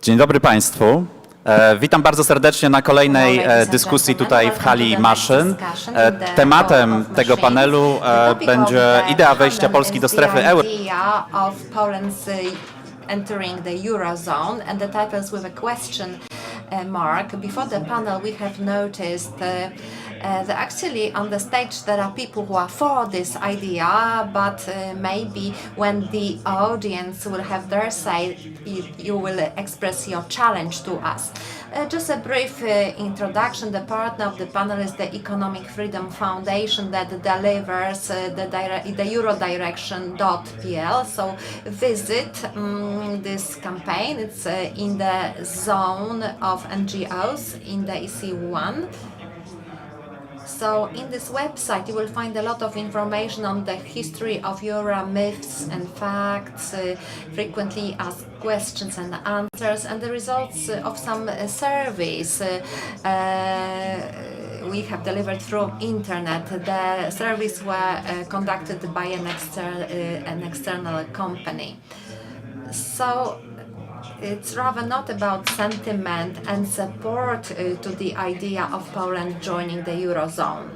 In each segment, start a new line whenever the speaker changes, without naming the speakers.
Dzień dobry Państwu. Witam bardzo serdecznie na kolejnej dyskusji tutaj w hali maszyn. Tematem tego panelu będzie idea wejścia Polski do strefy euro.
Entering the Eurozone, and the title is with a question mark. Before the panel, we have noticed that actually on the stage there are people who are for this idea, but maybe when the audience will have their say, you will express your challenge to us. Just a brief introduction. The partner of the panel is the Economic Freedom Foundation that delivers the eurodirection.pl. So visit this campaign. It's in the zone of NGOs in the EC1. So in this website you will find a lot of information on the history of euro, myths and facts, frequently asked questions and answers, and the results of some surveys we have delivered through internet. The surveys were conducted by an external company. So it's rather not about sentiment and support to the idea of Poland joining the Eurozone.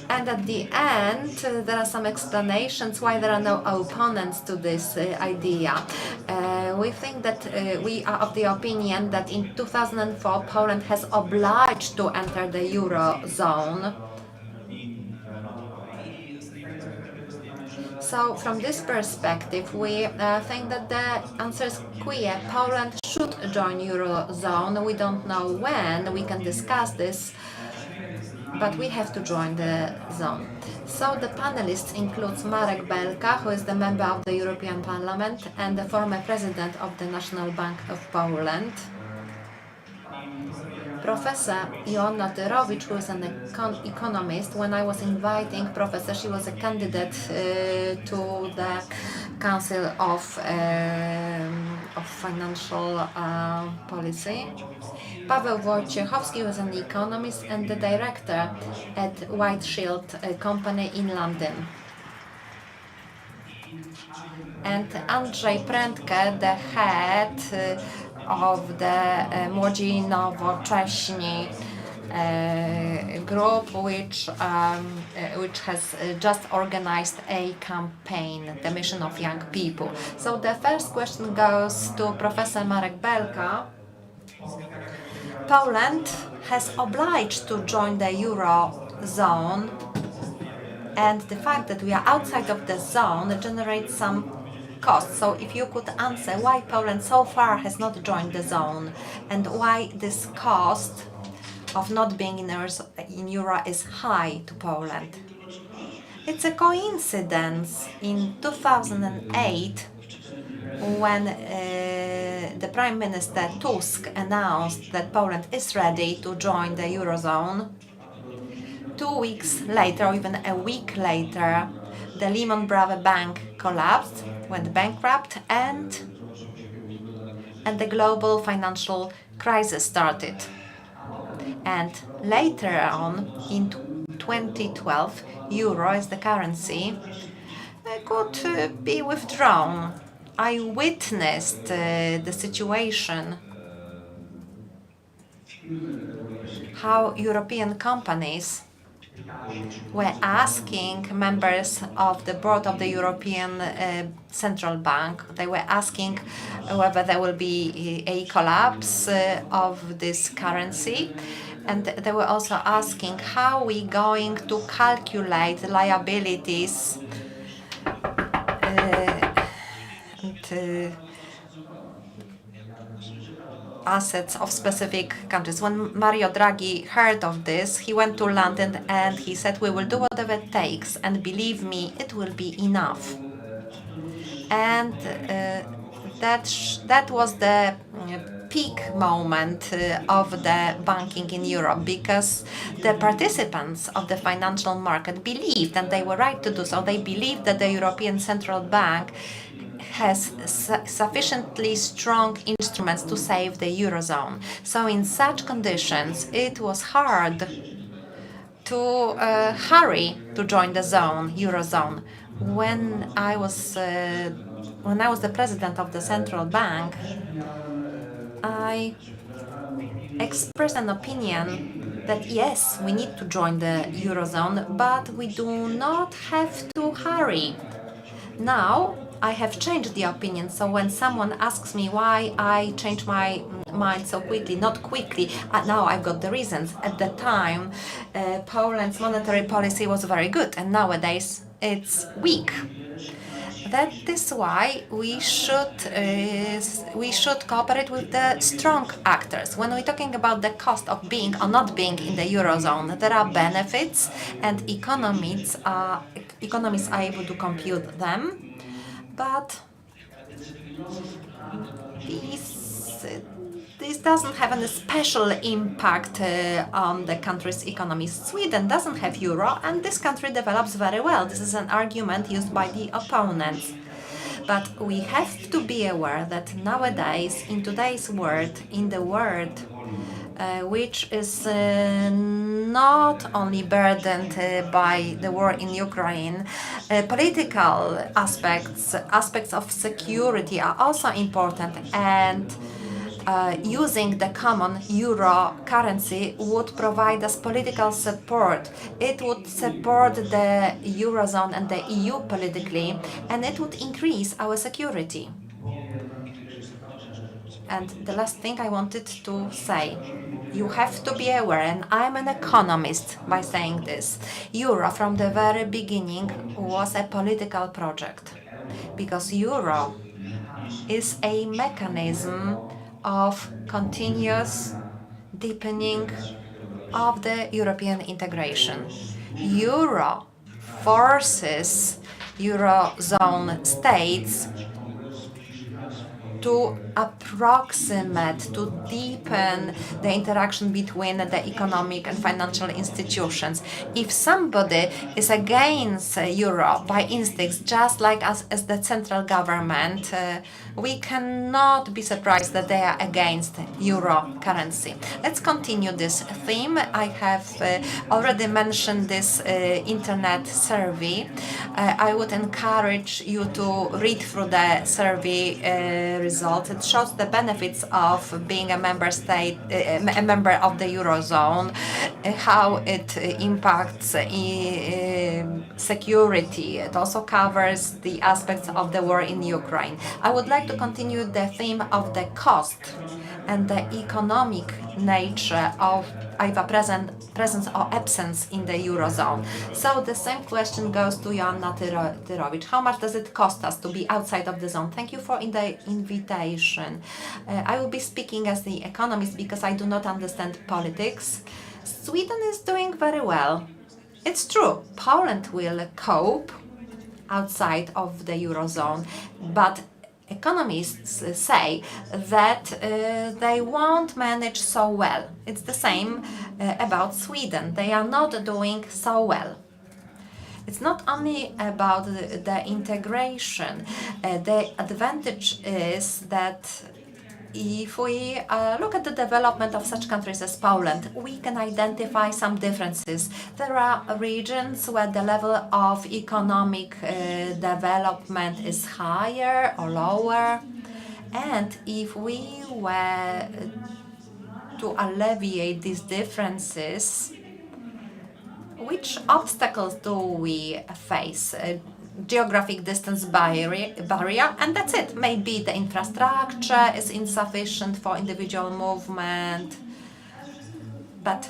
And at the end, there are some explanations why there are no opponents to this idea. We think that we are of the opinion that in 2004 Poland has obliged to enter the Eurozone. So from this perspective, we think that the answer is clear. Poland should join Eurozone. We don't know when. We can discuss this, but we have to join the zone. So the panelists includes Marek Belka, who is the member of the European Parliament and the former president of the National Bank of Poland. Professor Joanna Tyrowicz, who is an economist. When I was inviting Professor, she was a candidate to the Council of Financial Policy. Paweł Wojciechowski was an economist and the director at White Shield Company in London. And Andrzej Prendke, the head of the Młodzi Nowocześni group, which has just organized a campaign, the mission of young people. So the first question goes to Professor Marek Belka. Poland has obliged to join the Eurozone, and the fact that we are outside of the zone generates some costs. So if you could answer why Poland so far has not joined the zone and why this cost of not being in euro is high to Poland. It's a coincidence in 2008 when the Prime Minister Tusk announced that Poland is ready to join the Eurozone. 2 weeks later, or even a week later, the Lehman Brothers Bank collapsed, went bankrupt, and the global financial crisis started. And later on, in 2012, euro as the currency could be withdrawn. I witnessed the situation, how European companies were asking members of the board of the European Central Bank, they were asking whether there will be a collapse of this currency. And they were also asking how we going to calculate the liabilities and assets of specific countries. When Mario Draghi heard of this, he went to London and he said, we will do whatever it takes, and believe me, it will be enough. And that was the peak moment of the banking in Europe, because the participants of the financial market believed, and they were right to do so, they believed that the European Central Bank has sufficiently strong instruments to save the Eurozone. So in such conditions, it was hard to hurry to join the Eurozone. When I was the president of the central bank, I expressed an opinion that yes, we need to join the Eurozone, but we do not have to hurry. Now, I have changed the opinion, so when someone asks me why I changed my mind so quickly, not quickly, now I've got the reasons. At the time, Poland's monetary policy was very good, and nowadays it's weak. That is why we should cooperate with the strong actors. When we're talking about the cost of being or not being in the Eurozone, there are benefits, and economists are able to compute them. But this doesn't have any special impact on the country's economy. Sweden doesn't have euro, and this country develops very well. This is an argument used by the opponents. But we have to be aware that nowadays, in today's world, in the world which is not only burdened by the war in Ukraine, political aspects of security are also important, and using the common euro currency would provide us political support. It would support the Eurozone and the EU politically, and it would increase our security. And the last thing I wanted to say, you have to be aware, and I'm an economist by saying this, euro from the very beginning was a political project, because euro is a mechanism of continuous deepening of the European integration. Euro forces Eurozone states to approximate, to deepen the interaction between the economic and financial institutions. If somebody is against euro by instinct, just like us as the central government, we cannot be surprised that they are against euro currency. Let's continue this theme. I have already mentioned this internet survey. I would encourage you to read through the survey results. It shows the benefits of being a member state, a member of the Eurozone, how it impacts security. It also covers the aspects of the war in Ukraine. I would like to continue the theme of the cost and the economic nature of either presence or absence in the Eurozone. So the same question goes to Joanna Tyrowicz. How much does it cost us to be outside of the zone? Thank you for the invitation. I will be speaking as the economist because I do not understand politics. Sweden is doing very well. It's true, Poland will cope outside of the Eurozone, but economists say that they won't manage so well. It's the same about Sweden. They are not doing so well. It's not only about the integration. The advantage is that if we look at the development of such countries as Poland, we can identify some differences. There are regions where the level of economic development is higher or lower. And if we were to alleviate these differences, which obstacles do we face? Geographic distance barrier, and that's it. Maybe the infrastructure is insufficient for individual movement, but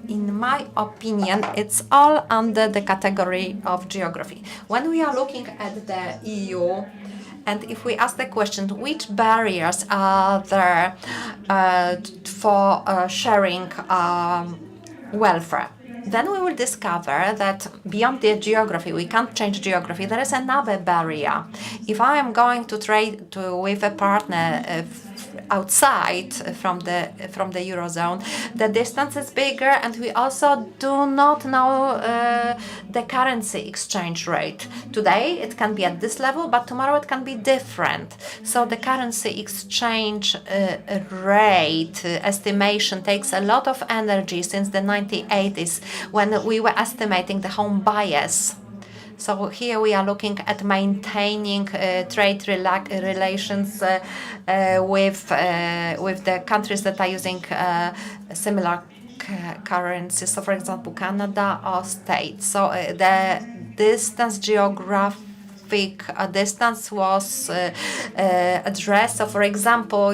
in my opinion, it's all under the category of geography. When we are looking at the EU, and if we ask the question, which barriers are there for sharing welfare? Then we will discover that beyond the geography, we can't change geography, there is another barrier. If I am going to trade with a partner outside from the Eurozone, the distance is bigger, and we also do not know the currency exchange rate. Today it can be at this level, but tomorrow it can be different. So the currency exchange rate estimation takes a lot of energy since the 1980s, when we were estimating the home bias. So here we are looking at maintaining trade relations with the countries that are using similar currencies. So, for example, Canada or States. So the geographic distance was addressed. So, for example,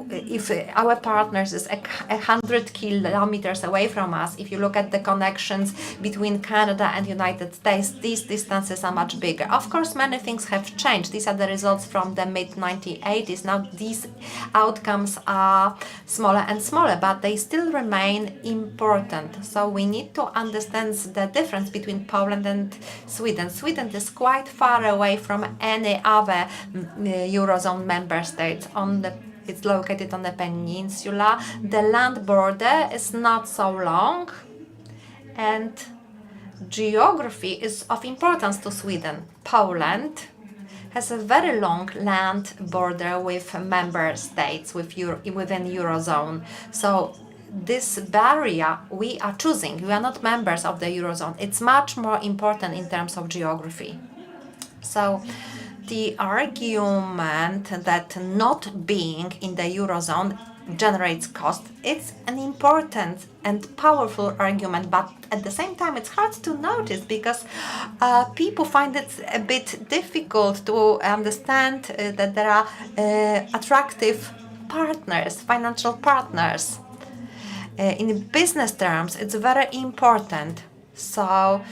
if our partners is 100 kilometers away from us, if you look at the connections between Canada and United States, these distances are much bigger. Of course, many things have changed. These are the results from the mid-1980s. Now these outcomes are smaller and smaller, but they still remain important. So we need to understand the difference between Poland and Sweden. Sweden is quite far away from any other Eurozone member states. It's located on the peninsula. The land border is not so long, and geography is of importance to Sweden. Poland has a very long land border with member states within Eurozone. So this barrier we are choosing, we are not members of the Eurozone. It's much more important in terms of geography. So the argument that not being in the Eurozone generates cost, it's an important and powerful argument, but at the same time it's hard to notice because people find it a bit difficult to understand that there are attractive partners, financial partners. In business terms, it's very important. So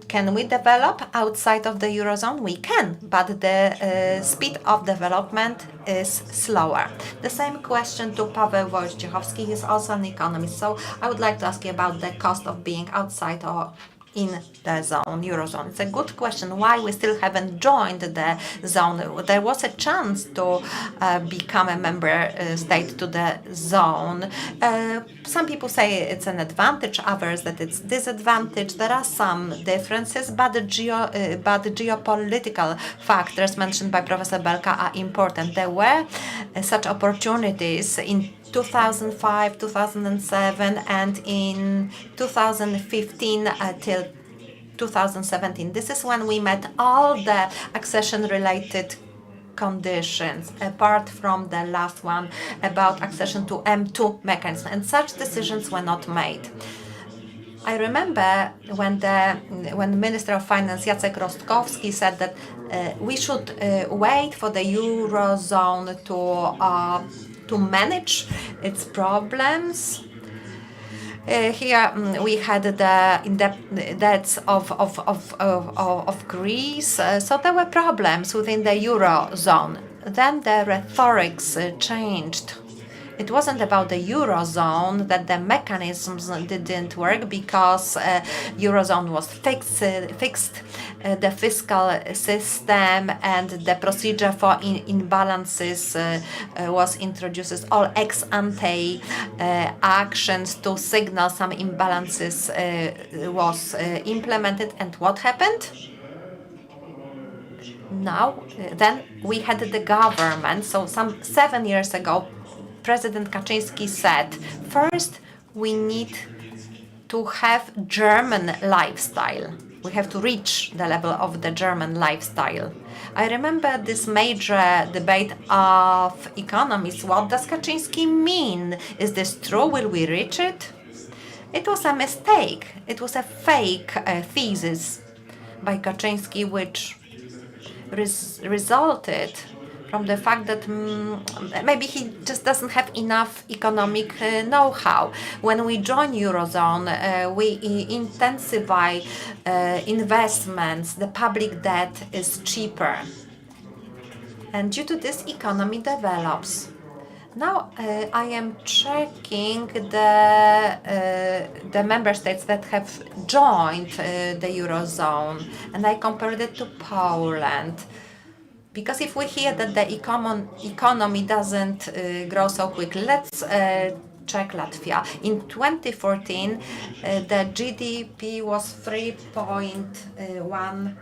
can we develop outside of the Eurozone? We can, but the speed of development is slower. The same question to Paweł Wojciechowski. He's also an economist. So I would like to ask you about the cost of being outside or in the zone, Eurozone. It's a good question why we still haven't joined the zone. There was a chance to become a member state to the zone. Some people say it's an advantage, others that it's disadvantage. There are some differences, but the geopolitical factors mentioned by Professor Belka are important. There were such opportunities in 2005, 2007, and in 2015 till 2017. This is when we met all the accession-related conditions, apart from the last one about accession to M2 mechanism, and such decisions were not made. I remember when the Minister of Finance Jacek Rostkowski said that we should wait for the Eurozone to manage its problems. Here we had the debts of Greece, so there were problems within the Eurozone. Then the rhetorics changed. It wasn't about the Eurozone that the mechanisms didn't work because Eurozone was fixed, the fiscal system and the procedure for imbalances was introduced. All ex-ante actions to signal some imbalances was implemented. And what happened? Now, then we had the government. So some 7 years ago, President Kaczynski said, first, we need to have German lifestyle. We have to reach the level of the German lifestyle. I remember this major debate of economists. What does Kaczynski mean? Is this true? Will we reach it? It was a mistake. It was a fake thesis by Kaczynski, which resulted from the fact that maybe he just doesn't have enough economic know-how. When we join Eurozone, we intensify investments, the public debt is cheaper. And due to this, economy develops. Now I am checking the member states that have joined the Eurozone, and I compared it to Poland. Because if we hear that the economy doesn't grow so quickly, let's check Latvia. In 2014, the GDP was 3.1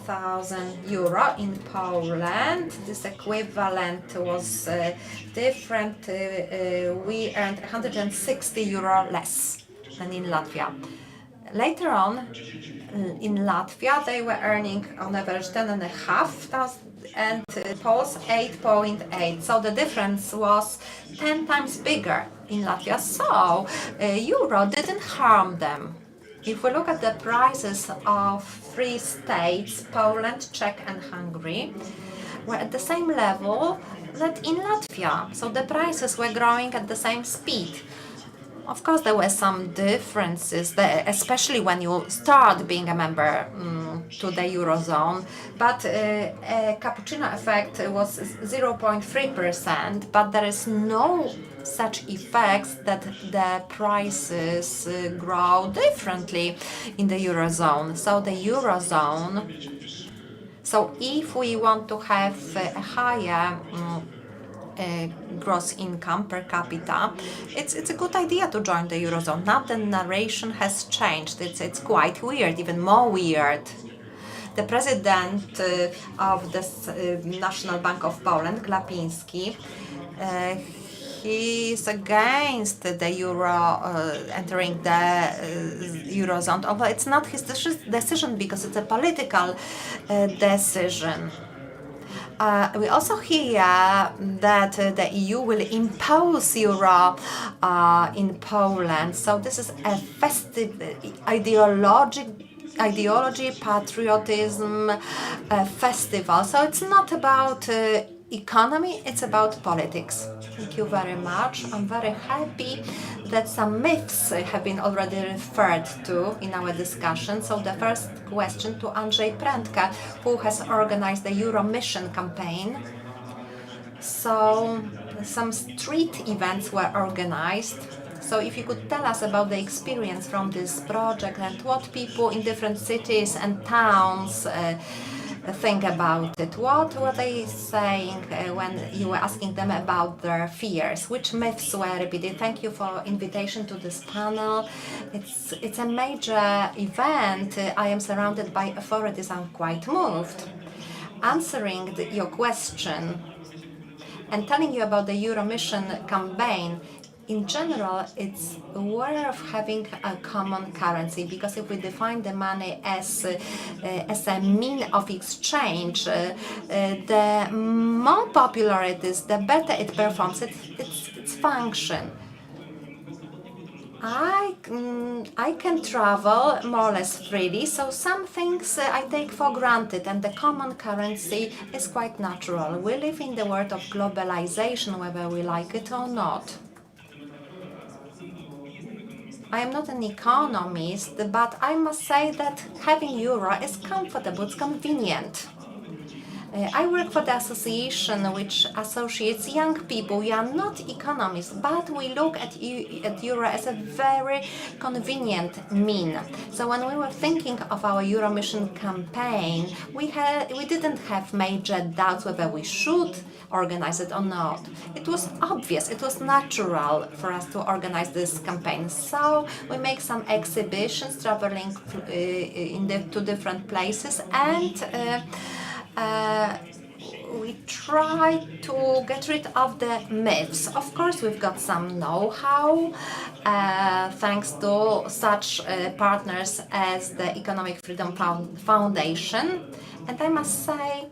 thousand euro in Poland. This equivalent was different. We earned 160 euro less than in Latvia. Later on, in Latvia, they were earning on average 10,500 and Poles 8.8. So the difference was 10 times bigger in Latvia. So euro didn't harm them. If we look at the prices of three states, Poland, Czech and Hungary, were at the same level that in Latvia. So the prices were growing at the same speed. Of course, there were some differences, especially when you start being a member to the Eurozone. But a cappuccino effect was 0.3%, but there is no such effects that the prices grow differently in the Eurozone. So the Eurozone, so if we want to have a higher gross income per capita, it's a good idea to join the Eurozone. Now the narration has changed. It's quite weird, even more weird. The president of the National Bank of Poland, Glapiński, he is against the euro entering the Eurozone, although it's not his decision because it's a political decision. We also hear that the EU will impose euro in Poland. So this is a festive ideology, patriotism festival. So it's not about economy, it's about politics. Thank you very much. I'm very happy that some myths have been already referred to in our discussion. So the first question to Andrzej Prendke, who has organized the Euro Mission campaign. So some street events were organized. So if you could tell us about the experience from this project and what people in different cities and towns think about it. What were they saying when you were asking them about their fears? Which myths were repeated? Thank you for invitation to this panel. It's a major event. I am surrounded by authorities. I'm quite moved. Answering your question and telling you about the Euro Mission campaign, in general, it's worth having a common currency, because if we define the money as a mean of exchange, the more popular it is, the better it performs its function. I can travel more or less freely, so some things I take for granted, and the common currency is quite natural. We live in the world of globalization, whether we like it or not. I am not an economist, but I must say that having euro is comfortable, it's convenient. I work for the association which associates young people. We are not economists, but we look at euro as a very convenient mean. So when we were thinking of our Euro Mission campaign, we didn't have major doubts whether we should organize it or not. It was obvious, it was natural for us to organize this campaign. So we make some exhibitions, traveling to different places, and we try to get rid of the myths. Of course, we've got some know-how thanks to such partners as the Economic Freedom Foundation. And I must say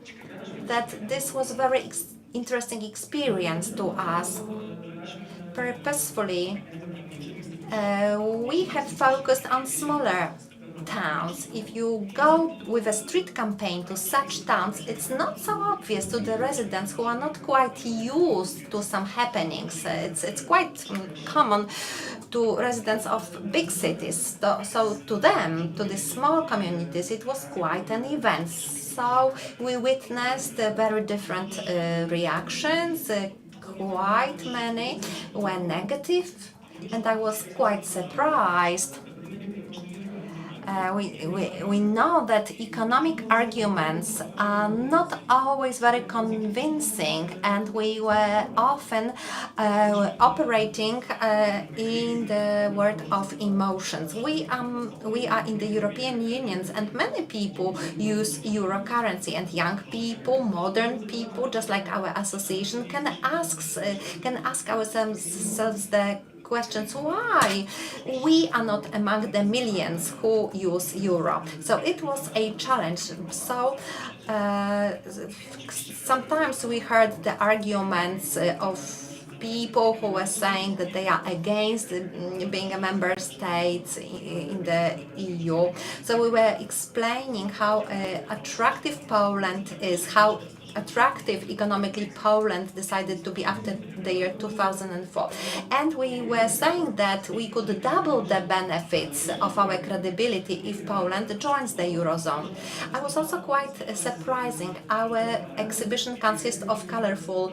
that this was a very interesting experience to us. Purposefully, we have focused on smaller towns. If you go with a street campaign to such towns, it's not so obvious to the residents who are not quite used to some happenings. It's quite common to residents of big cities. So to them, to the small communities, it was quite an event. So we witnessed very different reactions. Quite many were negative, and I was quite surprised. We know that economic arguments are not always very convincing, and we were often operating in the world of emotions. We are in the European Union, and many people use euro currency, and young people, modern people, just like our association, can ask ourselves the questions why we are not among the millions who use euro. So it was a challenge. So sometimes we heard the arguments of people who were saying that they are against being a member state in the EU. So we were explaining how attractive Poland is, how attractive economically Poland decided to be after the year 2004. And we were saying that we could double the benefits of our credibility if Poland joins the Eurozone. I was also quite surprising. Our exhibition consists of colorful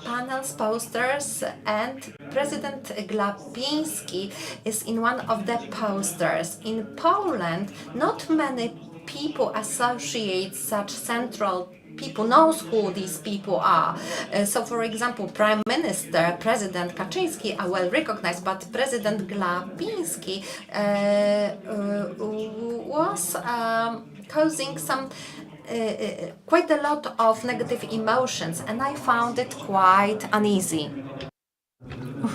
panels, posters, and President Glapiński is in one of the posters. In Poland, not many people associate such central people knows who these people are. So, for example, Prime Minister, President Kaczyński are well recognized, but President Glapiński was causing some quite a lot of negative emotions, and I found it quite uneasy.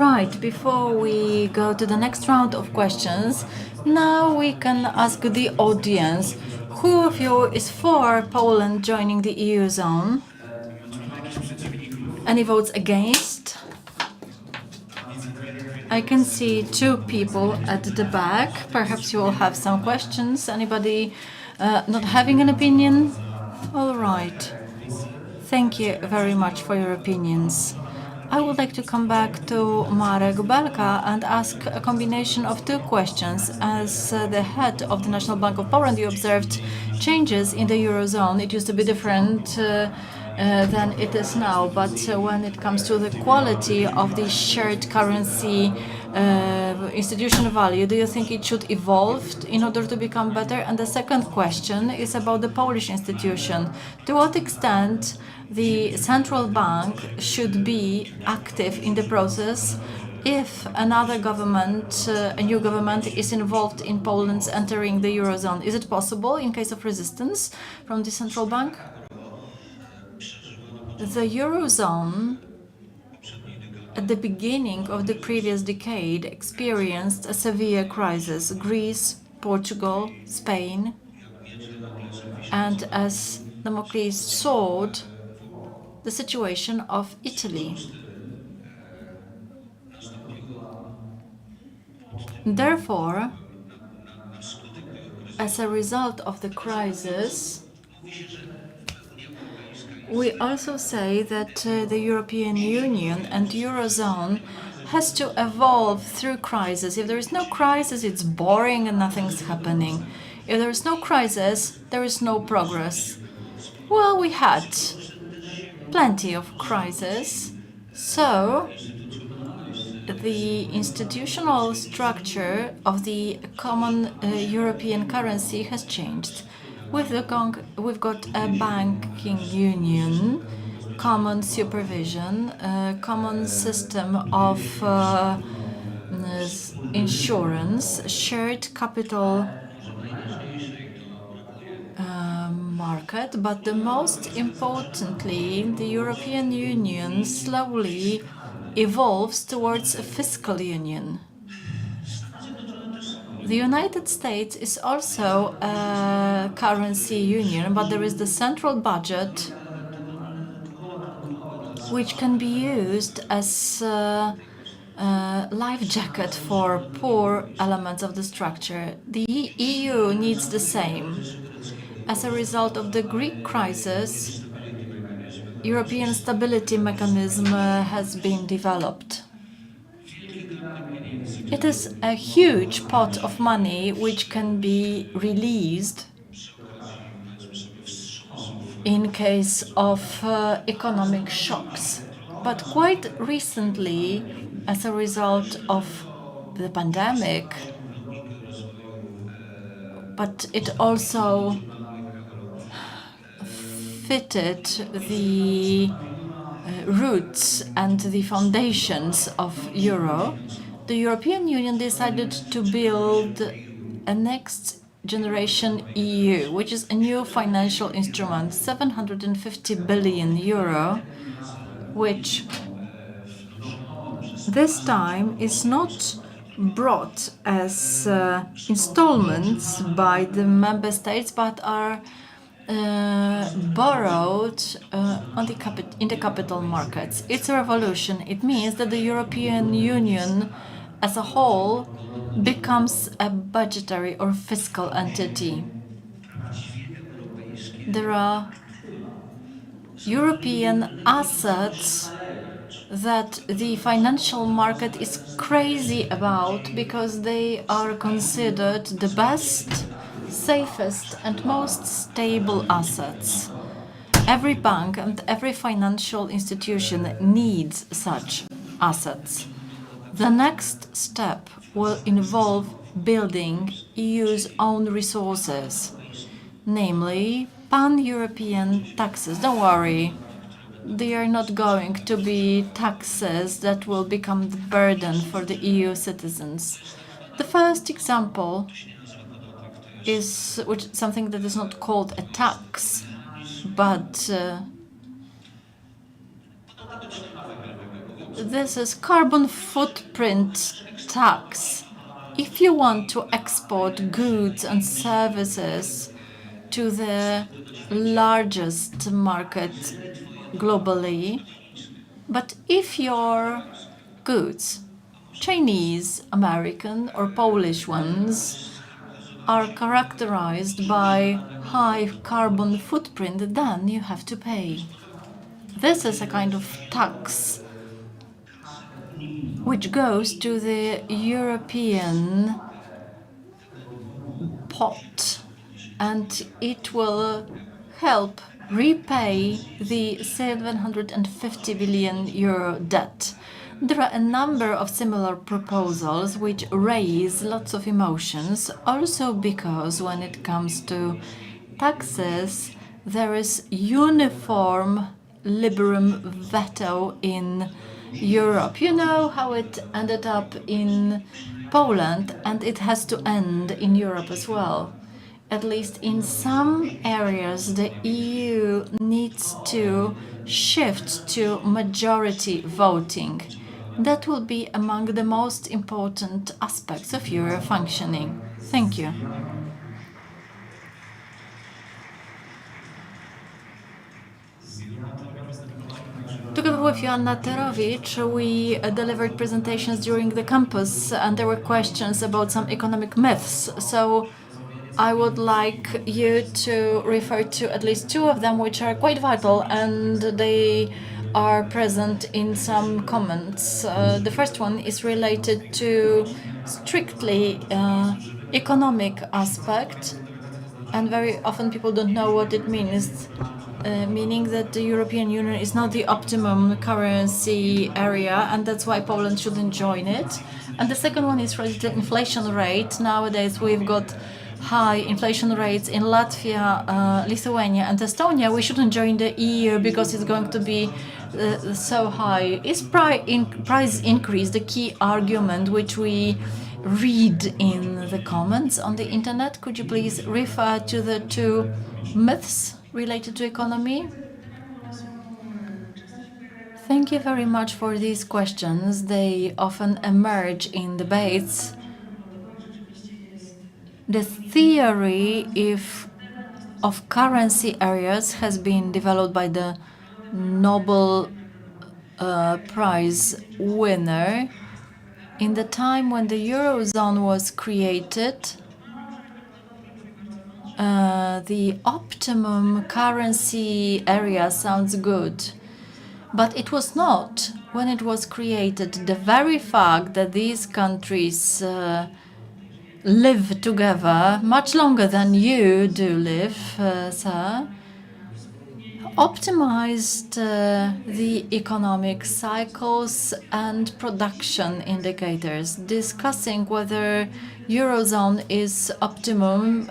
Right, before we go to the next round of questions, now we can ask the audience, who of you is for Poland joining the EU zone? Any votes against? I can see 2 people at the back. Perhaps you will have some questions. Anybody not having an opinion? All right. Thank you very much for your opinions. I would like to come back to Marek Belka and ask a combination of 2 questions. As the head of the National Bank of Poland, you observed changes in the Eurozone. It used to be different than it is now, but when it comes to the quality of the shared currency institutional value, do you think it should evolve in order to become better? And the second question is about the Polish institution. To what extent the central bank should be active in the process if another government, a new government, is involved in Poland's entering the Eurozone? Is it possible in case of resistance from the central bank? The Eurozone, at the beginning of the previous decade, experienced a severe crisis. Greece, Portugal, Spain, and as Damocles sword, the situation of Italy. Therefore, as a result of the crisis, we also say that the European Union and Eurozone has to evolve through crisis. If there is no crisis, it's boring and nothing's happening. If there is no crisis, there is no progress. Well, we had plenty of crises, so the institutional structure of the common European currency has changed. We've got a banking union, common supervision, common system of insurance, shared capital market, but the most importantly, the European Union slowly evolves towards a fiscal union. The United States is also a currency union, but there is the central budget, which can be used as a life jacket for poor elements of the structure. The EU needs the same. As a result of the Greek crisis, European stability mechanism has been developed. It is a huge pot of money which can be released in case of economic shocks. But quite recently, as a result of the pandemic, but it also fitted the roots and the foundations of euro, the European Union decided to build a next generation EU, which is a new financial instrument, 750 billion euro, which this time is not brought as installments by the member states, but are borrowed in the capital markets. It's a revolution. It means that the European Union as a whole becomes a budgetary or fiscal entity. There are European assets that the financial market is crazy about because they are considered the best, safest, and most stable assets. Every bank and every financial institution needs such assets. The next step will involve building EU's own resources, namely pan-European taxes. Don't worry, they are not going to be taxes that will become the burden for the EU citizens. The first example is something that is not called a tax, but this is carbon footprint tax. If you want to export goods and services to the largest market globally, but if your goods, Chinese, American, or Polish ones, are characterized by high carbon footprint, then you have to pay. This is a kind of tax which goes to the European pot, and it will help repay the 750 billion euro debt. There are a number of similar proposals which raise lots of emotions, also because when it comes to taxes, there is uniform liberum veto in Europe. You know how it ended up in Poland, and it has to end in Europe as well. At least in some areas, the EU needs to shift to majority voting. That will be among the most important aspects of Euro functioning. Thank you. Together with Joanna Tyrowicz, we delivered presentations during the campus, and there were questions about some economic myths. So I would like you to refer to at least two of them, which are quite vital, and they are present in some comments. The first one is related to strictly economic aspect, and very often people don't know what it means, meaning that the European Union is not the optimum currency area, and that's why Poland shouldn't join it. And the second one is related to inflation rate. Nowadays we've got high inflation rates in Latvia, Lithuania, and Estonia. We shouldn't join the EU because it's going to be so high. Is price increase the key argument which we read in the comments on the internet? Could you please refer to the two myths related to economy? Thank you very much for these questions. They often emerge in debates. The theory of currency areas has been developed by the Nobel Prize winner. In the time when the Eurozone was created, the optimum currency area sounds good, but it was not when it was created. The very fact that these countries live together much longer than you do live, sir, optimized the economic cycles and production indicators. Discussing whether Eurozone is optimum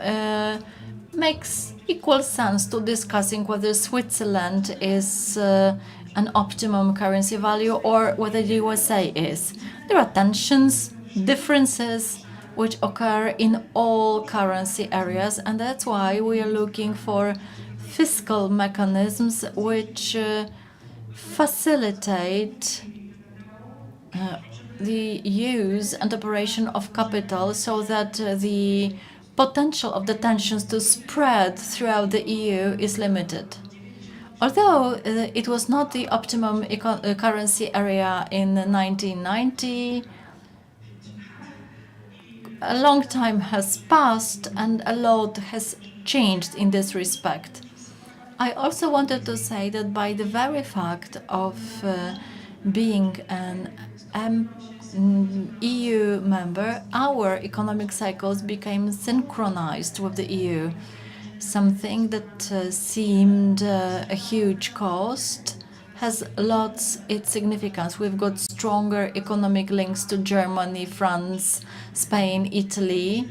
makes equal sense to discussing whether Switzerland is an optimum currency value or whether the USA is. There are tensions, differences which occur in all currency areas, and that's why we are looking for fiscal mechanisms which facilitate the use and operation of capital so that the potential of the tensions to spread throughout the EU is limited. Although it was not the optimum currency area in 1990, a long time has passed and a lot has changed in this respect. I also wanted to say that by the very fact of being an EU member, our economic cycles became synchronized with the EU. Something that seemed a huge cost has lost its significance. We've got stronger economic links to Germany, France, Spain, Italy,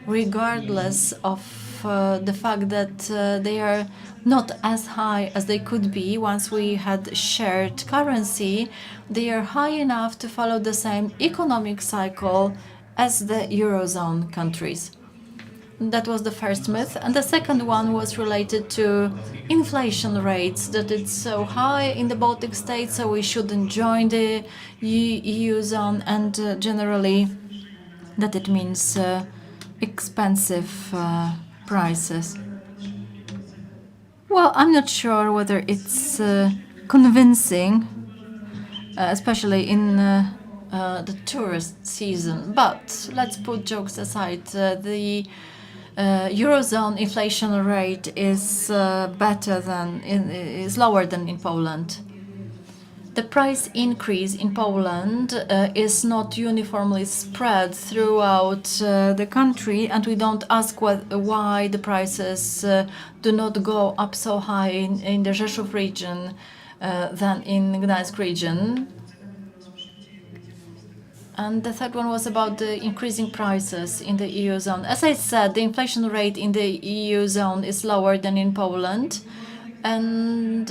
regardless of the fact that they are not as high as they could be once we had shared currency. They are high enough to follow the same economic cycle as the Eurozone countries. That was the first myth. And the second one was related to inflation rates, that it's so high in the Baltic states, so we shouldn't join the EU zone, and generally that it means expensive prices. Well, I'm not sure whether it's convincing, especially in the tourist season. But let's put jokes aside. The Eurozone inflation rate is is lower than in Poland. The price increase in Poland is not uniformly spread throughout the country, and we don't ask why the prices do not go up so high in the Rzeszów region than in Gdańsk region. And the third one was about the increasing prices in the EU zone. As I said, the inflation rate in the EU zone is lower than in Poland. And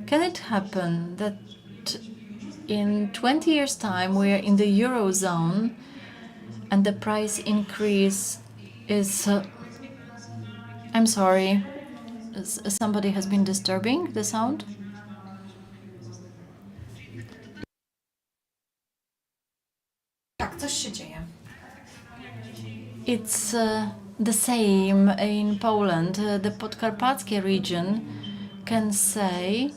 can it happen that in 20 years' time we are in the Eurozone and the price increase is... I'm sorry, somebody has been disturbing the sound?
Tak, coś się dzieje.
It's the same in Poland. The Podkarpackie region can say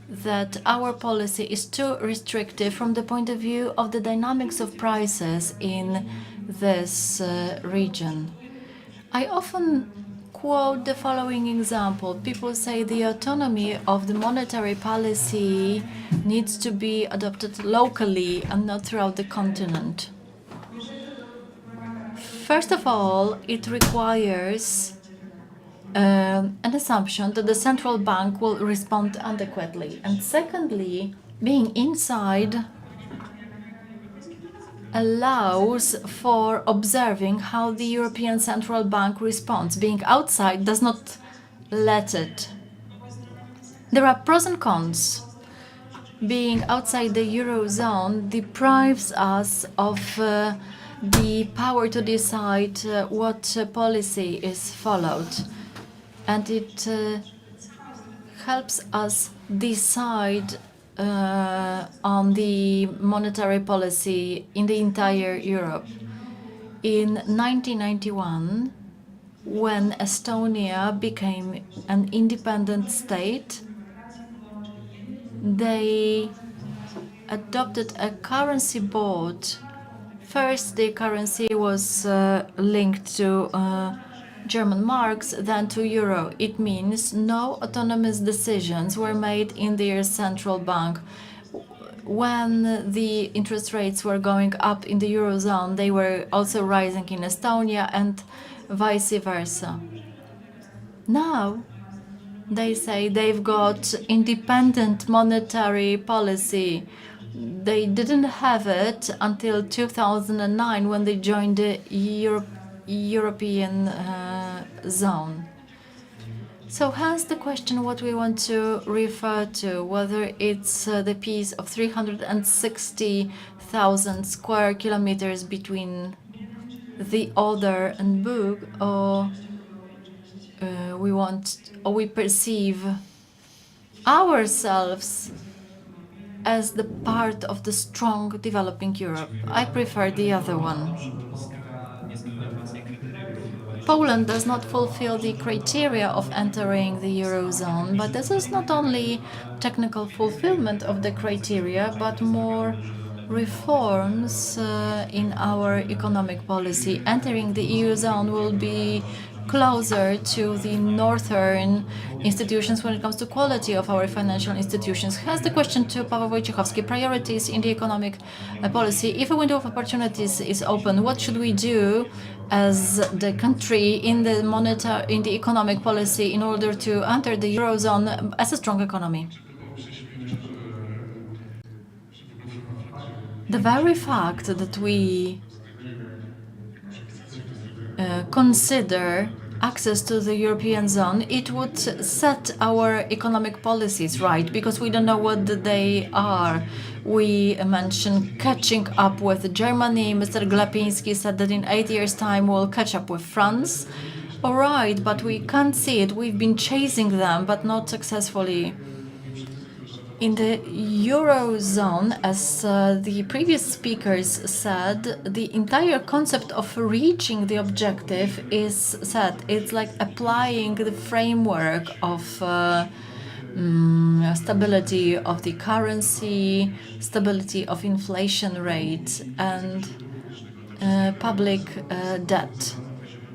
that our policy is too restrictive from the point of view of the dynamics of prices in this region. I often quote the following example. People say the autonomy of the monetary policy needs to be adopted locally and not throughout the continent. First of all, it requires an assumption that the central bank will respond adequately. And secondly, being inside allows for observing how the European Central Bank responds. Being outside does not let it. There are pros and cons. Being outside the Eurozone deprives us of the power to decide what policy is followed. And it helps us decide on the monetary policy in the entire Europe. In 1991, when Estonia became an independent state, they adopted a currency board. First, the currency was linked to German marks, then to euro. It means no autonomous decisions were made in their central bank. When the interest rates were going up in the Eurozone, they were also rising in Estonia and vice versa. Now, they say they've got independent monetary policy. They didn't have it until 2009 when they joined the European zone. So hence the question what we want to refer to, whether it's the piece of 360,000 square kilometers between the Oder and Bug, or we perceive ourselves as the part of the strong developing Europe. I prefer the other one. Poland does not fulfill the criteria of entering the Eurozone, but this is not only technical fulfillment of the criteria, but more reforms in our economic policy. Entering the Eurozone will be closer to the northern institutions when it comes to quality of our financial institutions. Has the question to Paweł Wojciechowski, priorities in the economic policy. If a window of opportunities is open, what should we do as the country in the economic policy in order to enter the Eurozone as a strong economy? The very fact that we consider access to the European zone, it would set our economic policies right, because we don't know what they are. We mentioned catching up with Germany. Mr. Glapiński said that in 8 years' time we'll catch up with France. All right, but we can't see it. We've been chasing them, but not successfully. In the Eurozone, as the previous speakers said, the entire concept of reaching the objective is set. It's like applying the framework of stability of the currency, stability of inflation rate, and public debt.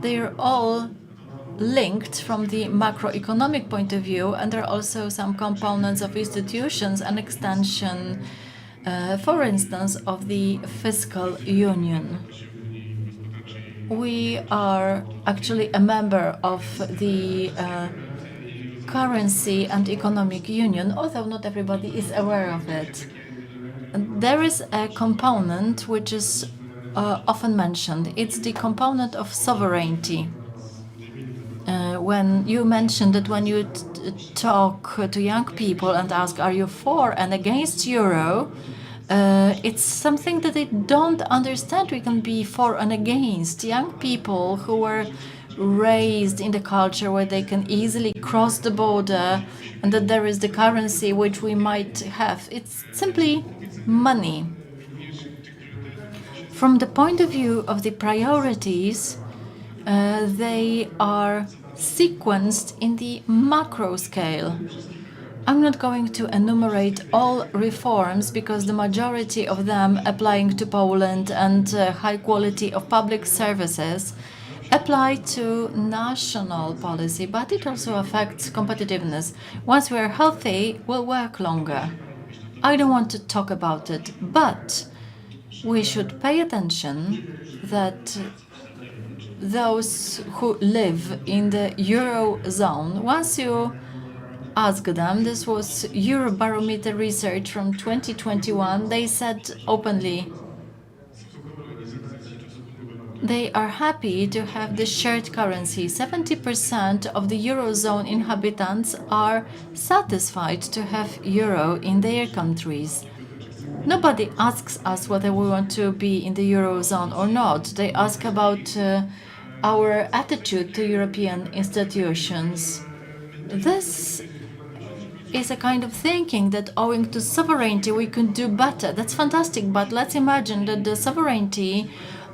They're all linked from the macroeconomic point of view, and there are also some components of institutions and extension, for instance, of the fiscal union. We are actually a member of the currency and economic union, although not everybody is aware of it. There is a component which is often mentioned. It's the component of sovereignty. When you mentioned that when you talk to young people and ask, are you for and against euro, it's something that they don't understand. We can be for and against. Young people who were raised in the culture where they can easily cross the border and that there is the currency which we might have. It's simply money. From the point of view of the priorities, they are sequenced in the macro scale. I'm not going to enumerate all reforms because the majority of them applying to Poland and high quality of public services apply to national policy, but it also affects competitiveness. Once we are healthy, we'll work longer. I don't want to talk about it, but we should pay attention that those who live in the Eurozone, once you ask them, this was Eurobarometer research from 2021, they said openly they are happy to have the shared currency. 70% of the Eurozone inhabitants are satisfied to have euro in their countries. Nobody asks us whether we want to be in the Eurozone or not. They ask about our attitude to European institutions. This is a kind of thinking that owing to sovereignty we can do better. That's fantastic, but let's imagine that the sovereignty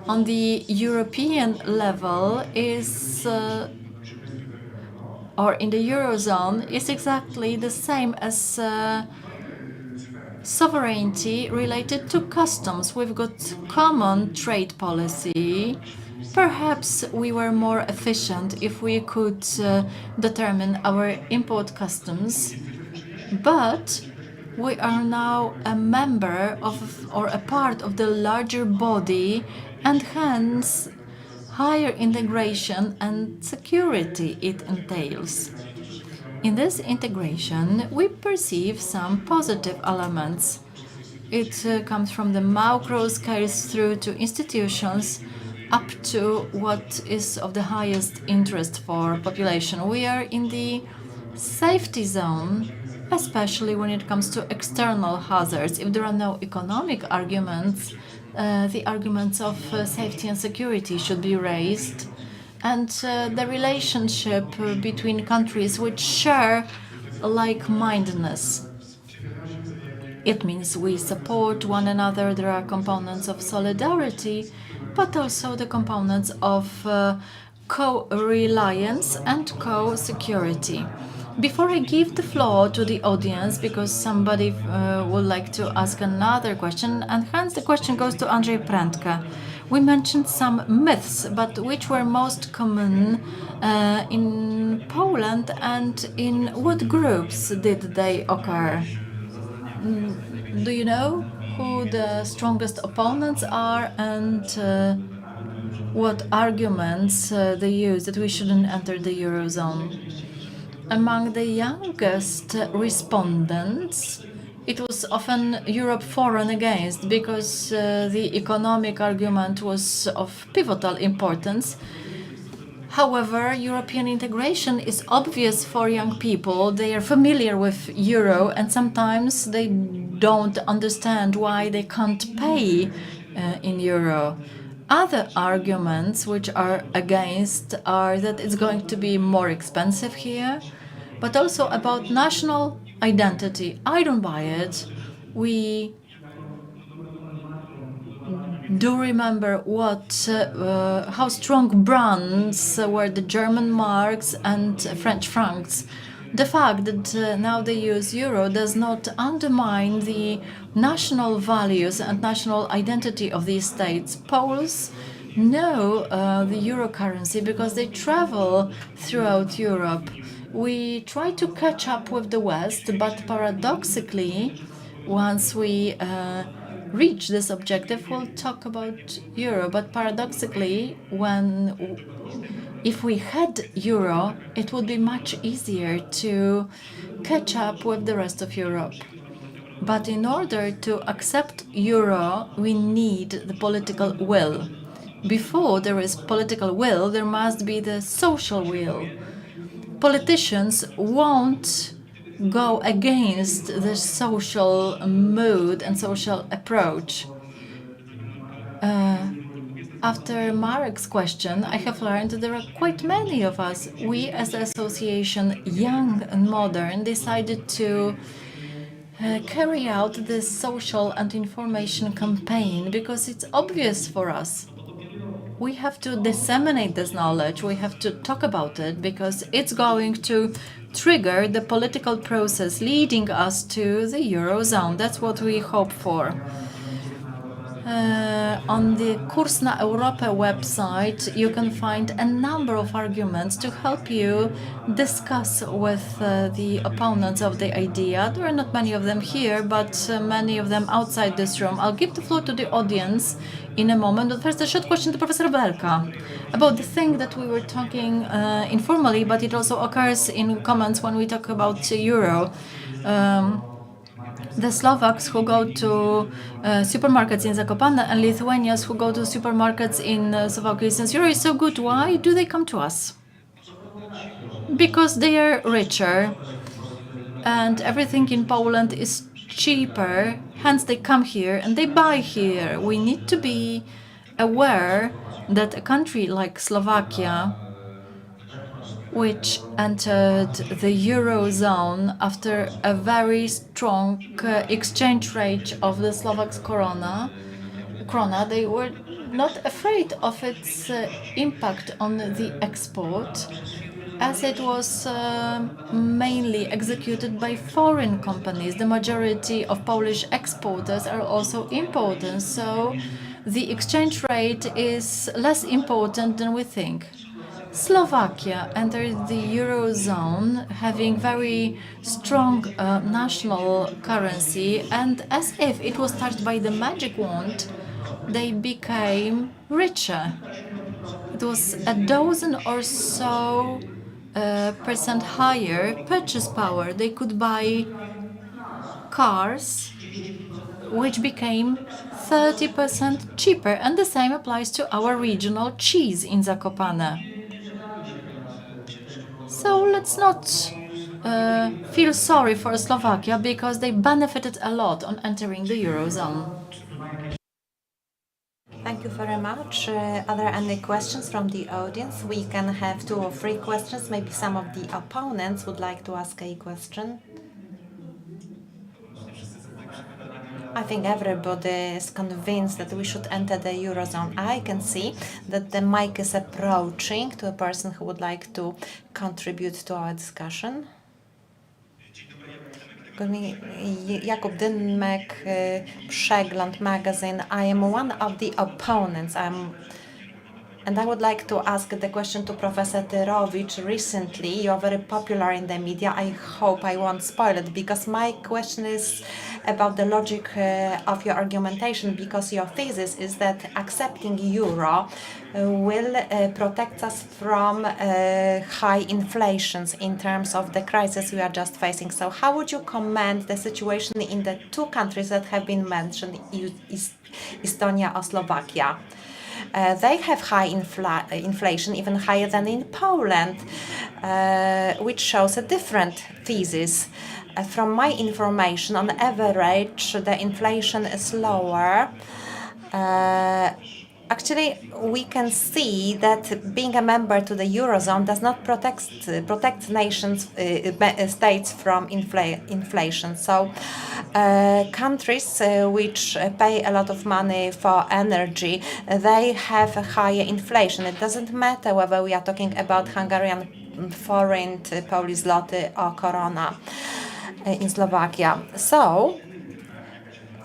on the European level is, or in the Eurozone, is exactly the same as sovereignty related to customs. We've got common trade policy. Perhaps we were more efficient if we could determine our import customs, but we are now a member of or a part of the larger body, and hence higher integration and security it entails. In this integration, we perceive some positive elements. It comes from the macro scales through to institutions up to what is of the highest interest for population. We are in the safety zone, especially when it comes to external hazards. If there are no economic arguments, the arguments of safety and security should be raised, and the relationship between countries which share like-mindedness. It means we support one another. There are components of solidarity, but also the components of co-reliance and co-security. Before I give the floor to the audience, because somebody would like to ask another question, and hence the question goes to Andrzej Prendke. We mentioned some myths, but which were most common in Poland, and in what groups did they occur? Do you know who the strongest opponents are, and what arguments they use that we shouldn't enter the Eurozone? Among the youngest respondents, it was often Europe for and against, because the economic argument was of pivotal importance. However, European integration is obvious for young people. They are familiar with euro, and sometimes they don't understand why they can't pay in euro. Other arguments which are against are that it's going to be more expensive here, but also about national identity. I don't buy it. We do remember how strong brands were the German marks and French francs. The fact that now they use euro does not undermine the national values and national identity of these states. Poles know the euro currency because they travel throughout Europe. We try to catch up with the West, but paradoxically, once we reach this objective, we'll talk about euro. But paradoxically, if we had euro, it would be much easier to catch up with the rest of Europe. But in order to accept euro, we need the political will. Before there is political will, there must be the social will. Politicians won't go against the social mood and social approach. After Marek's question, I have learned that there are quite many of us. We, as the association Young and Modern, decided to carry out this social and information campaign because it's obvious for us. We have to disseminate this knowledge, we have to talk about it, because it's going to trigger the political process leading us to the Eurozone. That's what we hope for. On the Kurs na Europę website, you can find a number of arguments to help you discuss with the opponents of the idea. There are not many of them here, but many of them outside this room. I'll give the floor to the audience in a moment. But first, a short question to Professor Belka about the thing that we were talking informally, but it also occurs in comments when we talk about euro. The Slovaks who go to supermarkets in Zakopane and Lithuanians who go to supermarkets in Slovakia, since euro is so good, why do they come to us? Because they are richer and everything in Poland is cheaper, hence they come here and they buy here. We need to be aware that a country like Slovakia, which entered the Eurozone after a very strong exchange rate of the Slovak krona, they were not afraid of its impact on the export, as it was mainly executed by foreign companies. The majority of Polish exporters are also importers, so the exchange rate is less important than we think. Slovakia entered the Eurozone having very strong national currency, and as if it was touched by the magic wand, they became richer. It was a dozen or so percent higher purchase power. They could buy cars which became 30% cheaper, and the same applies to our regional cheese in Zakopane. So let's not feel sorry for Slovakia, because they benefited a lot on entering the Eurozone.
Thank you very much. Are there any questions from the audience? We can have 2 or 3 questions. Maybe some of the opponents would like to ask a question. I think everybody is convinced that we should enter the Eurozone. I can see that the mic is approaching to a person who would like to contribute to our discussion. Jakub Dynmek, Przegląd magazine. I am one of the opponents. And I would like to ask the question to Professor Tyrowicz. Recently, you're very popular in the media. I hope I won't spoil it, because my question is about the logic of your argumentation, because your thesis is that accepting euro will protect us from high inflations in terms of the crisis we are just facing. So how would you comment the situation in the two countries that have been mentioned, Estonia or Slovakia? They have high inflation, even higher than in Poland, which shows a different thesis. From my information, on average, the inflation is lower. Actually, we can see that being a member to the Eurozone does not protect nations, states from inflation. So countries which pay a lot of money for energy, they have a higher inflation. It doesn't matter whether we are talking about Hungarian forint, Polish zloty or korona in Slovakia. So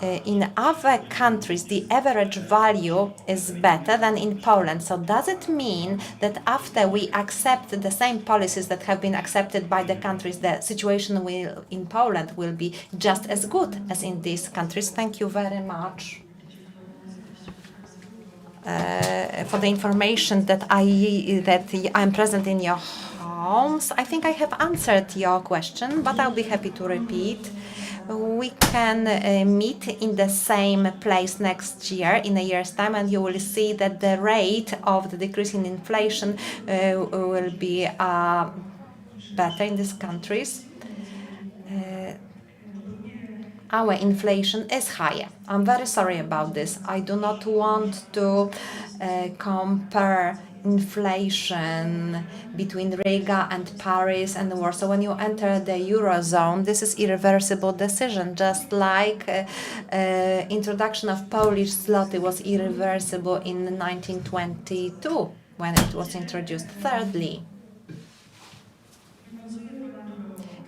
in other countries, the average value is better than in Poland. So does it mean that after we accept the same policies that have been accepted by the countries, the situation in Poland will be just as good as in these countries? Thank you very much for the information that I'm present in your homes. I think I have answered your question, but I'll be happy to repeat. We can meet in the same place next year, in a year's time, and you will see that the rate of the decrease in inflation will be better in these countries. Our inflation is higher. I'm very sorry about this. I do not want to compare inflation between Riga and Paris and Warsaw. When you enter the Eurozone, this is irreversible decision, just like introduction of Polish zloty was irreversible in 1922 when it was introduced. Thirdly,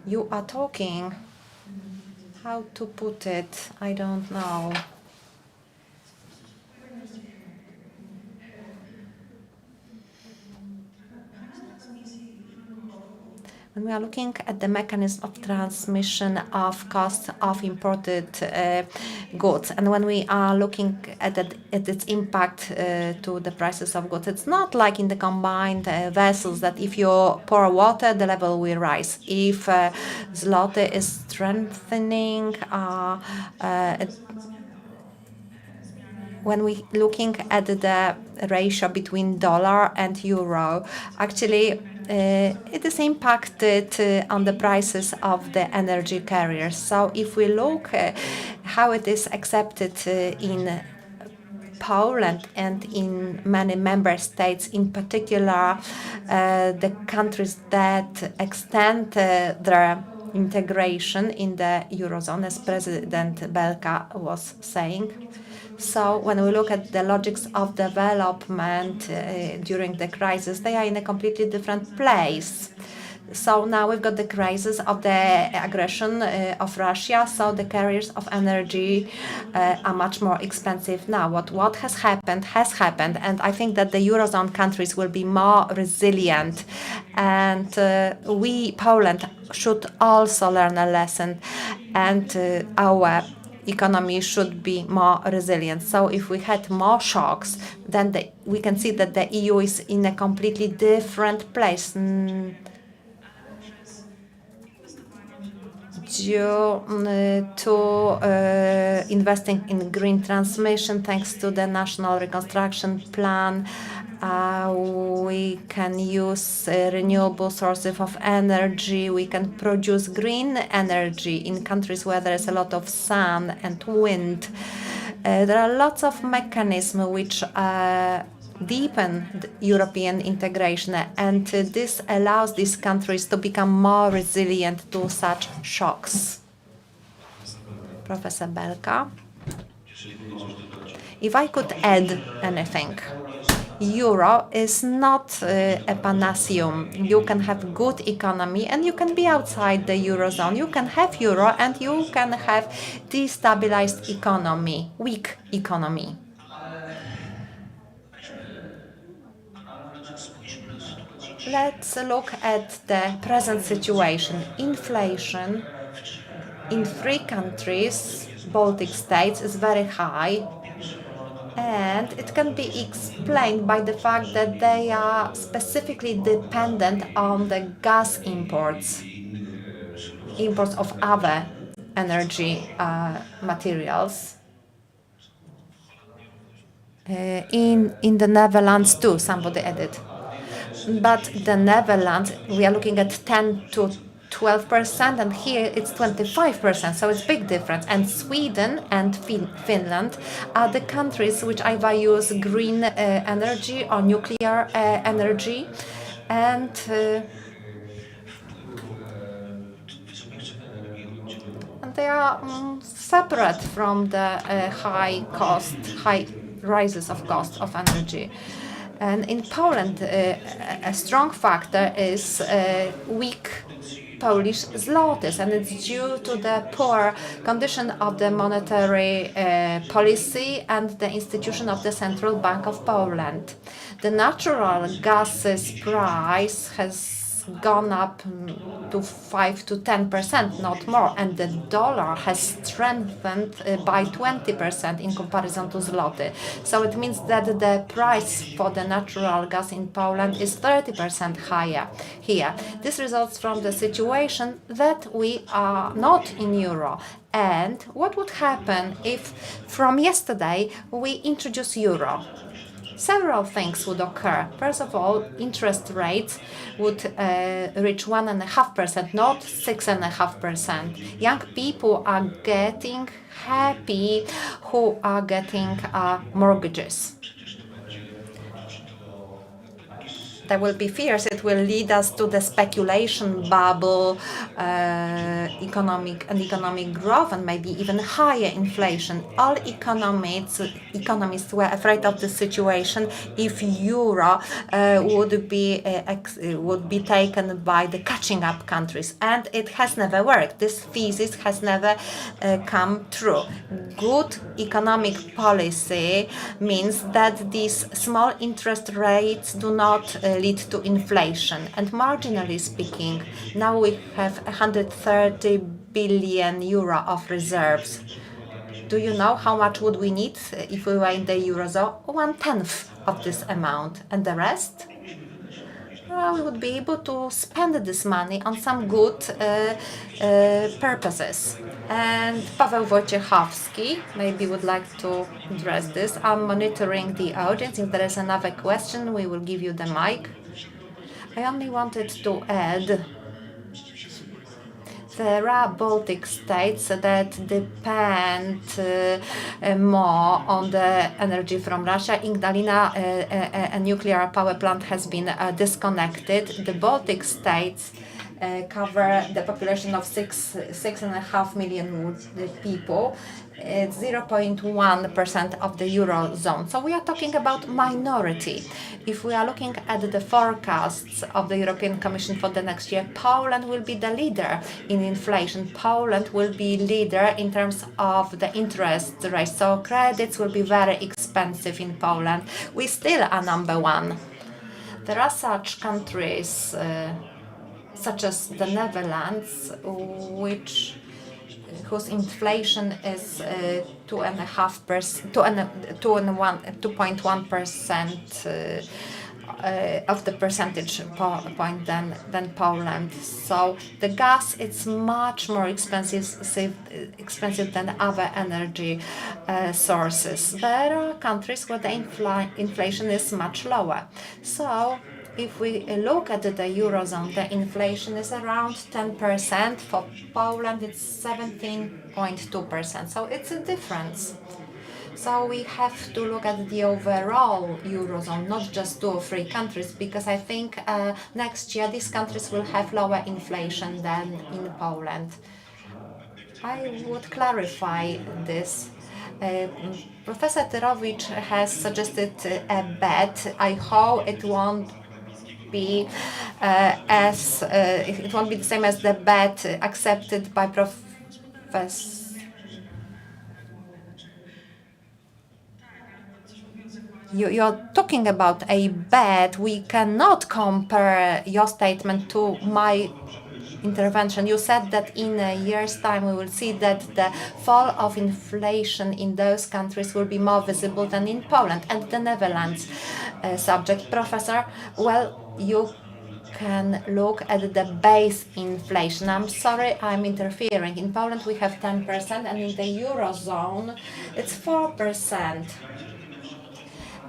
you are talking, how to put it, I don't know. When we are looking at the mechanism of transmission of costs of imported goods, and when we are looking at its impact to the prices of goods, it's not like in the combined vessels that if you pour water, the level will rise. If zloty is strengthening, when we looking at the ratio between dollar and euro, actually it is impacted on the prices of the energy carriers. So if we look how it is accepted in Poland and in many member states, in particular the countries that extend their integration in the Eurozone, as President Belka was saying. So when we look at the logics of development during the crisis, they are in a completely different place. So now we've got the crisis of the aggression of Russia, so the carriers of energy are much more expensive now. What has happened, and I think that the Eurozone countries will be more resilient, and we, Poland, should also learn a lesson, and our economy should be more resilient. So if we had more shocks, then we can see that the EU is in a completely different place. Due to investing in green transmission, thanks to the National Reconstruction Plan, we can use renewable sources of energy. We can produce green energy in countries where there is a lot of sun and wind. There are lots of mechanisms which deepen European integration, and this allows these countries to become more resilient to such shocks. Professor Belka. If I could add anything, euro is not a panacea. You can have good economy and you can be outside the eurozone. You can have euro and you can have destabilized economy, weak economy. Let's look at the present situation. Inflation in 3 countries, Baltic states, is very high. And it can be explained by the fact that they are specifically dependent on the gas imports of other energy materials. In the Netherlands too, somebody added. But the Netherlands, we are looking at 10 to 12%, and here it's 25%, so it's big difference. And Sweden and Finland are the countries which either use green energy or nuclear energy, and they are separate from the high rises of cost of energy. And in Poland, a strong factor is weak Polish zlotys, and it's due to the poor condition of the monetary policy and the institution of the Central Bank of Poland. The natural gas's price has gone up to 5 to 10%, not more, and the dollar has strengthened by 20% in comparison to zloty. So it means that the price for the natural gas in Poland is 30% higher here. This results from the situation that we are not in euro. And what would happen if from yesterday we introduce euro? Several things would occur. First of all, interest rates would reach 1.5%, not 6.5%. Young people are getting happy who are getting mortgages. There will be fears it will lead us to the speculation bubble, economic growth, and maybe even higher inflation. All economists were afraid of the situation if euro would be taken by the catching up countries, and it has never worked. This thesis has never come true. Good economic policy means that these small interest rates do not lead to inflation. And marginally speaking, now we have 130 billion euro of reserves. Do you know how much would we need if we were in the Eurozone? 1/10 of this amount. And the rest? We would be able to spend this money on some good purposes. And Paweł Wojciechowski maybe would like to address this. I'm monitoring the audience. If there is another question, we will give you the mic. I only wanted to add, there are Baltic states that depend more on the energy from Russia. Ignalina, a nuclear power plant, has been disconnected. The Baltic states cover the population of 6.5 million people. It's 0.1% of the Eurozone. So we are talking about minority. If we are looking at the forecasts of the European Commission for the next year, Poland will be the leader in inflation. Poland will be leader in terms of the interest rate. So credits will be very expensive in Poland. We still are number one. There are such countries, such as the Netherlands, whose inflation is 2.1% of the percentage point than Poland. So the gas, it's much more expensive than other energy sources. There are countries where the inflation is much lower. So if we look at the Eurozone, the inflation is around 10%. For Poland, it's 17.2%. So it's a difference. So we have to look at the overall Eurozone, not just 2 or 3 countries, because I think next year these countries will have lower inflation than in Poland. I would clarify this. Professor Tyrowicz has suggested a bet. I hope it won't be it won't be the same as the bet accepted by Professor. You're talking about a bet. We cannot compare your statement to my intervention. You said that in a year's time we will see that the fall of inflation in those countries will be more visible than in Poland and the Netherlands. Subject, Professor. Well, you can look at the base inflation. I'm sorry I'm interfering. In Poland we have 10% and in the Eurozone it's 4%.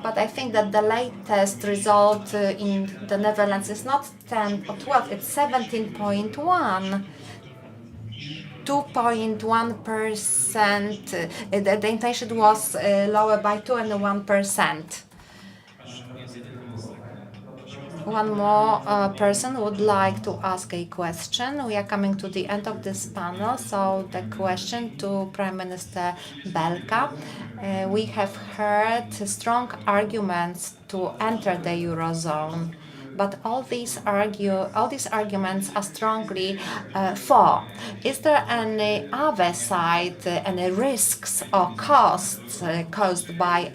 But I think that the latest result in the Netherlands is not 10 or 12, it's 17.1. 2.1%. The inflation was lower by 2.1%. One more person would like to ask a question. We are coming to the end of this panel, so the question to Prime Minister Belka. We have heard strong arguments to enter the Eurozone, but all these arguments are strongly for. Is there any other side, any risks or costs caused by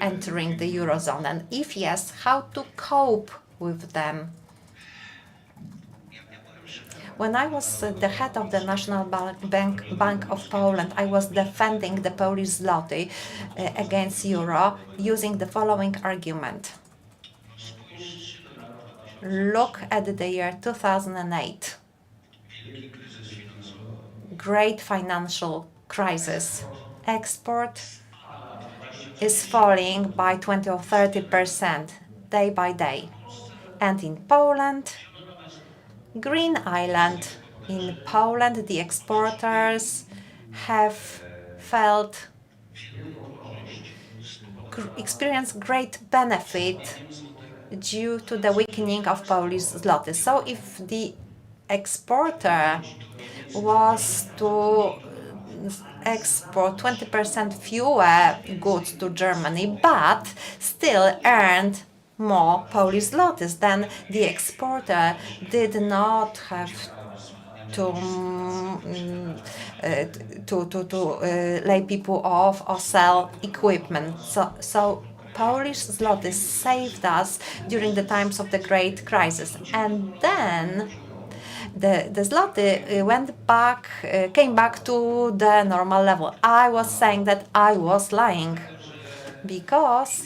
entering the Eurozone? And if yes, how to cope with them? When I was the head of the National Bank of Poland, I was defending the Polish zloty against euro using the following argument. Look at the year 2008. Great financial crisis. Export is falling by 20 or 30% day by day. And in Poland, Green Island, in Poland, the exporters have experienced great benefit due to the weakening of Polish zloty. So if the exporter was to export 20% fewer goods to Germany, but still earned more Polish zlotys, then the exporter did not have to lay people off or sell equipment. So Polish zloty saved us during the times of the great crisis. And then the zloty came back to the normal level. I was saying that I was lying because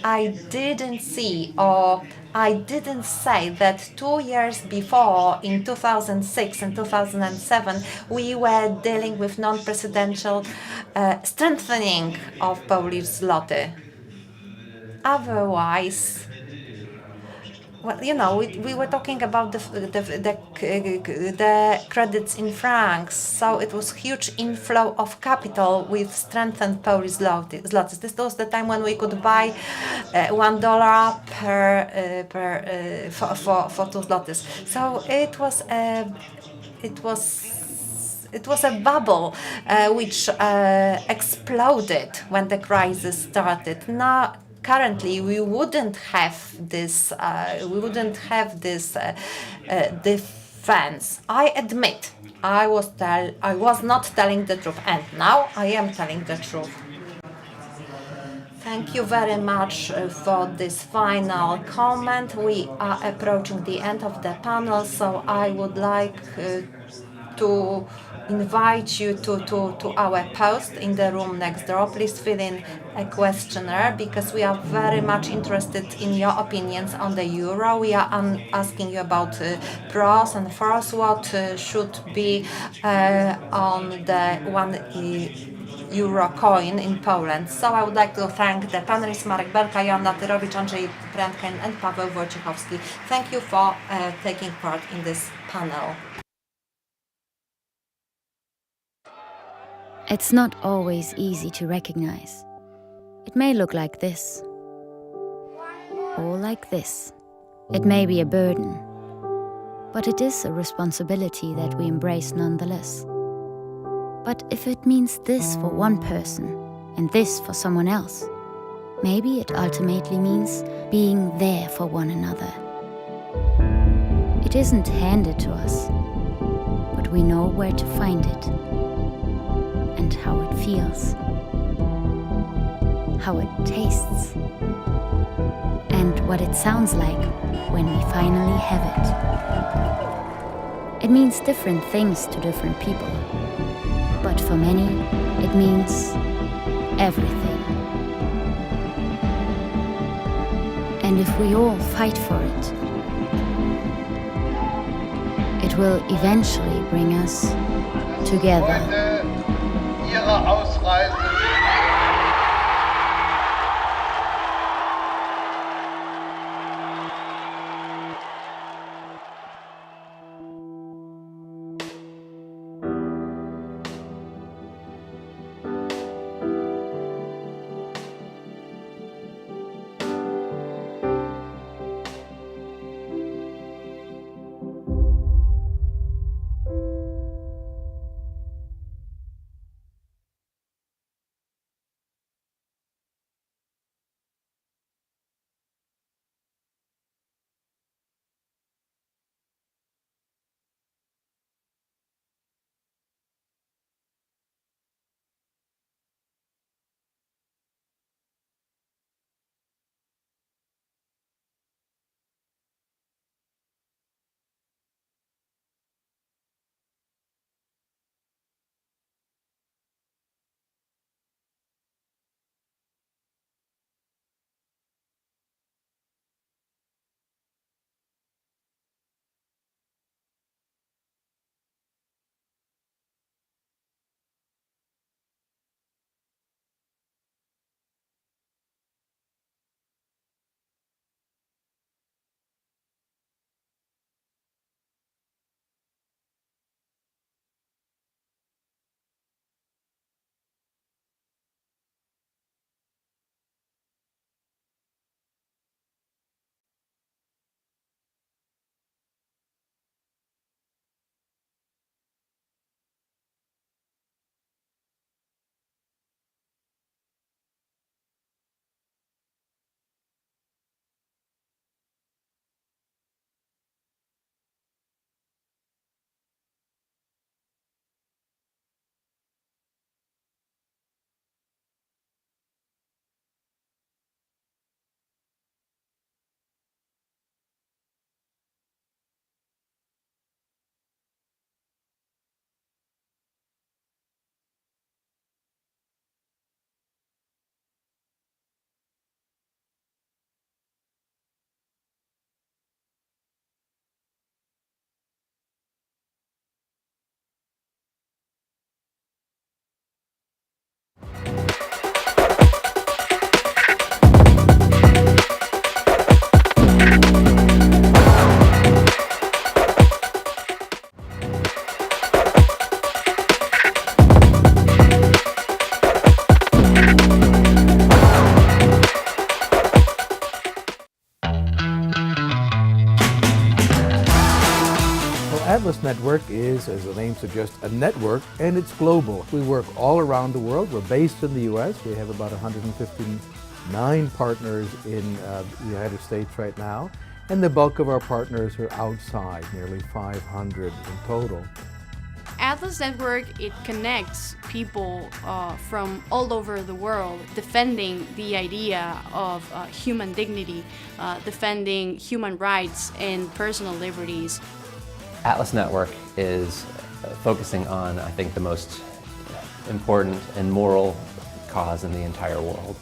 I didn't see or I didn't say that 2 years before, in 2006 and 2007, we were dealing with non-presidential strengthening of Polish zloty. Otherwise, well, you know, we were talking about the credits in francs, so it was huge inflow of capital with strengthened Polish zlotys. This was the time when we could buy $1 for 2 zlotys. So it was a bubble which exploded when the crisis started. Now, currently, we wouldn't have this. Defense. I admit, I was not telling the truth, and now I am telling the truth. Thank you very much for this final comment. We are approaching the end of the panel, so I would like to invite you to our post in the room next door. Please fill in a questionnaire because we are very much interested in your opinions on the euro. We are asking you about pros and cons, what should be on the 1 euro coin in Poland. So I would like to thank the panelists Marek Belka, Joanna Tyrowicz, Andrzej Prendke and Paweł Wojciechowski. Thank you for taking part in this panel.
It's not always easy to recognize. It may look like this, or like this. It may be a burden, but it is a responsibility that we embrace nonetheless. But if it means this for one person and this for someone else, maybe it ultimately means being there for one another. It isn't handed to us, but we know where to find it and how it feels, how it tastes, and what it sounds like when we finally have it. It means different things to different people, but for many, it means everything. And if we all fight for it, it will eventually bring us together.
Ihre Ausreise.
Atlas Network is, as the name suggests, a network, and it's global. We work all around the world. We're based in the U.S. We have about 159 partners in the United States right now, and the bulk of our partners are outside, nearly 500 in total.
Atlas Network, it connects people from all over the world, defending the idea of human dignity, defending human rights and personal liberties.
Atlas Network is focusing on, I think, the most important and moral cause in the entire world.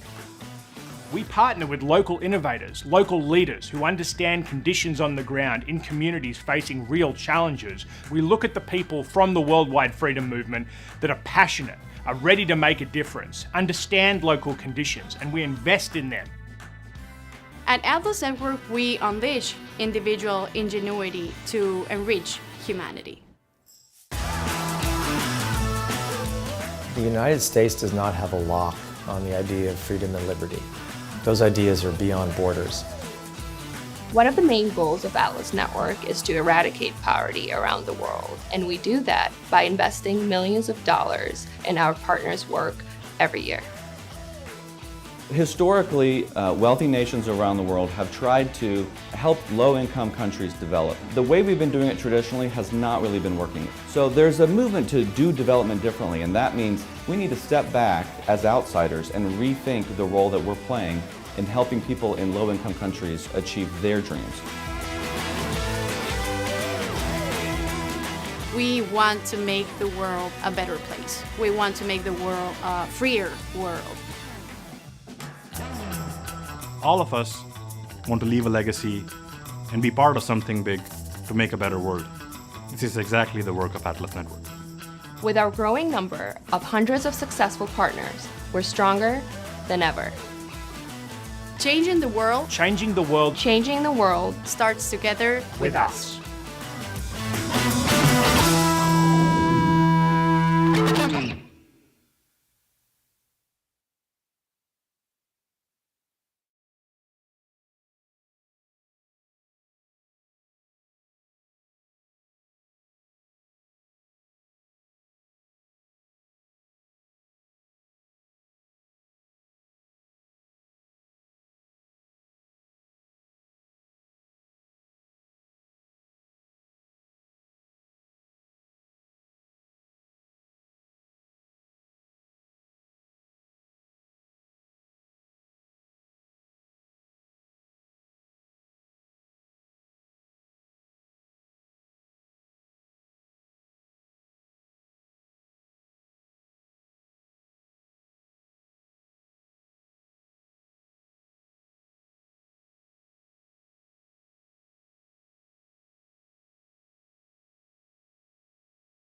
We partner with local innovators, local leaders who understand conditions on the ground in communities facing real challenges. We look at the people from the worldwide freedom movement that are passionate, are ready to make a difference, understand local conditions, and we invest in them.
At Atlas Network, we unleash individual ingenuity to enrich humanity.
The United States does not have a lock on the idea of freedom and liberty. Those ideas are beyond borders.
One of the main goals of Atlas Network is to eradicate poverty around the world, and we do that by investing millions of dollars in our partners' work every year.
Historically, wealthy nations around the world have tried to help low-income countries develop. The way we've been doing it traditionally has not really been working. So there's a movement to do development differently, and that means we need to step back as outsiders and rethink the role that we're playing in helping people in low-income countries achieve their dreams.
We want to make the world a better place. We want to make the world a freer world.
All of us want to leave a legacy and be part of something big to make a better world. This is exactly the work of Atlas Network.
With our growing number of hundreds of successful partners, we're stronger than ever.
Changing the world
Changing the world
Changing the world
starts together
with us.